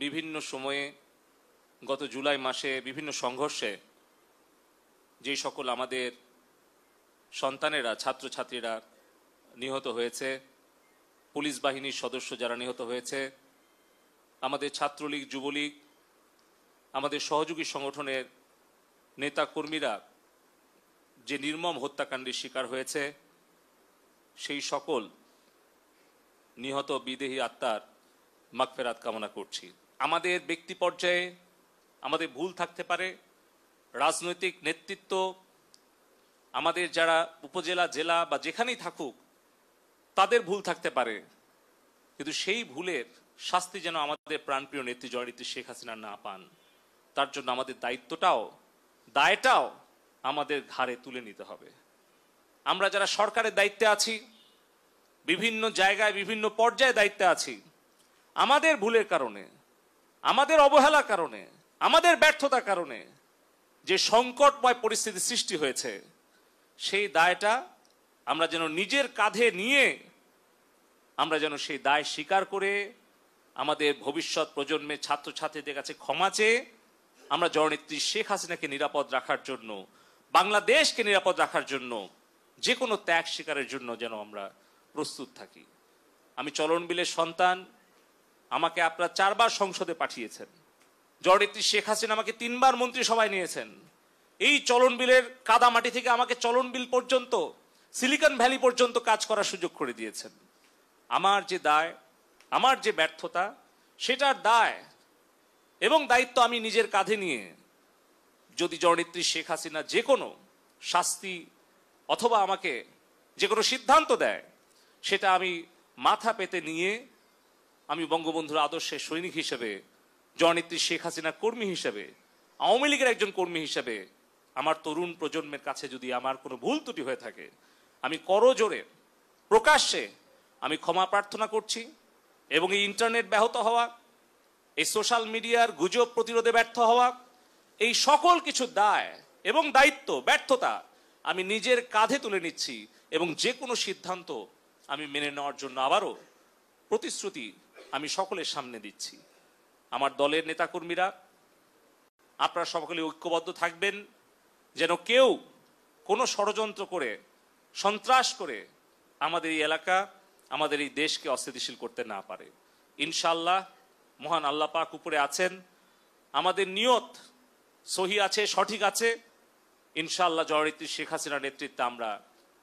বিভিন্ন সময়ে গত জুলাই মাসে বিভিন্ন সংঘর্ষে যে সকল আমাদের সন্তানেরা ছাত্রছাত্রীরা নিহত হয়েছে, পুলিশ বাহিনীর সদস্য যারা নিহত হয়েছে, আমাদের ছাত্রলীগ, যুবলীগ, আমাদের সহযোগী সংগঠনের নেতা কর্মীরা যে নির্মম হত্যাকাণ্ডের শিকার হয়েছে, সেই সকল নিহত বিদেহী আত্মার মাগফিরাত কামনা করছি। আমাদের ব্যক্তি পর্যায়ে আমাদের ভুল থাকতে পারে, রাজনৈতিক নেতৃত্ব, আমাদের যারা উপজেলা, জেলা বা যেখানেই থাকুক তাদের ভুল থাকতে পারে, কিন্তু সেই ভুলের শাস্তি যেন আমাদের প্রাণপ্রিয় নেত্রী জননেত্রী শেখ হাসিনা না পান, তার জন্য আমাদের দায়টাও আমাদের ঘাড়ে তুলে নিতে হবে। আমরা যারা সরকারের দায়িত্বে আছি, বিভিন্ন জায়গায় বিভিন্ন পর্যায়ে দায়িত্বে আছি, আমাদের ভুলের কারণে, আমাদের অবহেলার কারণে, আমাদের ব্যর্থতার কারণে যে সংকটময় পরিস্থিতি সৃষ্টি হয়েছে, সেই দায়টা আমরা যেন নিজের কাঁধে নিয়ে আমরা যেন সেই দায় স্বীকার করে আমাদের ভবিষ্যৎ প্রজন্মের ছাত্রছাত্রীদের কাছে ক্ষমা চেয়ে আমরা জননেত্রী শেখ হাসিনাকে নিরাপদ রাখার জন্য, বাংলাদেশকে নিরাপদ রাখার জন্য যে কোনো ত্যাগ স্বীকারের জন্য যেন আমরা প্রস্তুত থাকি। আমি চলন বিলের সন্তান, আমাকে আপনারা 4 বার সংসদে পাঠিয়েছেন, জননেত্রী শেখ হাসিনা আমাকে 3 বার মন্ত্রিসভায় নিয়েছেন। এই চলন বিলের কাদামাটি থেকে আমাকে চলন বিল পর্যন্ত, সিলিকন ভ্যালি পর্যন্ত কাজ করার সুযোগ করে দিয়েছেন। আমার যে দায়, আমার যে ব্যর্থতা, সেটার দায় এবং দায়িত্ব আমি নিজের কাঁধে নিয়ে যদি জননেত্রী শেখ হাসিনা যে কোনো শাস্তি অথবা আমাকে যে কোনো সিদ্ধান্ত দেয়, সেটা আমি মাথা পেতে নিয়ে আমি বঙ্গবন্ধুর আদর্শের সৈনিক হিসেবে, জননেত্রী শেখ হাসিনার কর্মী হিসেবে, আওয়ামী লীগের একজন কর্মী হিসেবে আমার তরুণ প্রজন্মের কাছে যদি আমার কোনো ভুল ত্রুটি হয়ে থাকে, আমি করজোরে প্রকাশ্যে আমি ক্ষমা প্রার্থনা করছি। এবং এই ইন্টারনেট ব্যাহত হওয়া, এই সোশ্যাল মিডিয়ার গুজব প্রতিরোধে ব্যর্থ হওয়া, এই সকল কিছু দায় এবং দায়িত্ব, ব্যর্থতা আমি নিজের কাঁধে তুলে নিচ্ছি এবং যে কোনো সিদ্ধান্ত আমি মেনে নেওয়ার জন্য আবারও প্রতিশ্রুতি আমি সকলের সামনে দিচ্ছি। আমার দলের নেতাকর্মীরা, আপনারা সকলে ঐক্যবদ্ধ থাকবেন যেন কেউ কোনো ষড়যন্ত্র করে, সন্ত্রাস করে আমাদের এই এলাকা, আমাদের এই দেশকে অস্থিতিশীল করতে না পারে। ইনশাআল্লাহ মহান আল্লাহ পাক উপরে আছেন, আমাদের নিয়ত সহি আছে, সঠিক আছে। ইনশাআল্লাহ জননেত্রী শেখ হাসিনার নেতৃত্বে আমরা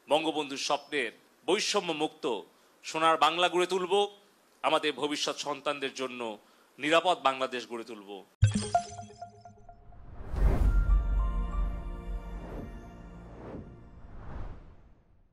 বঙ্গবন্ধুর স্বপ্নের বৈষম্য মুক্ত সোনার বাংলা গড়ে তুলব, আমাদের ভবিষ্যৎ সন্তানদের জন্য নিরাপদ বাংলাদেশ গড়ে তুলব।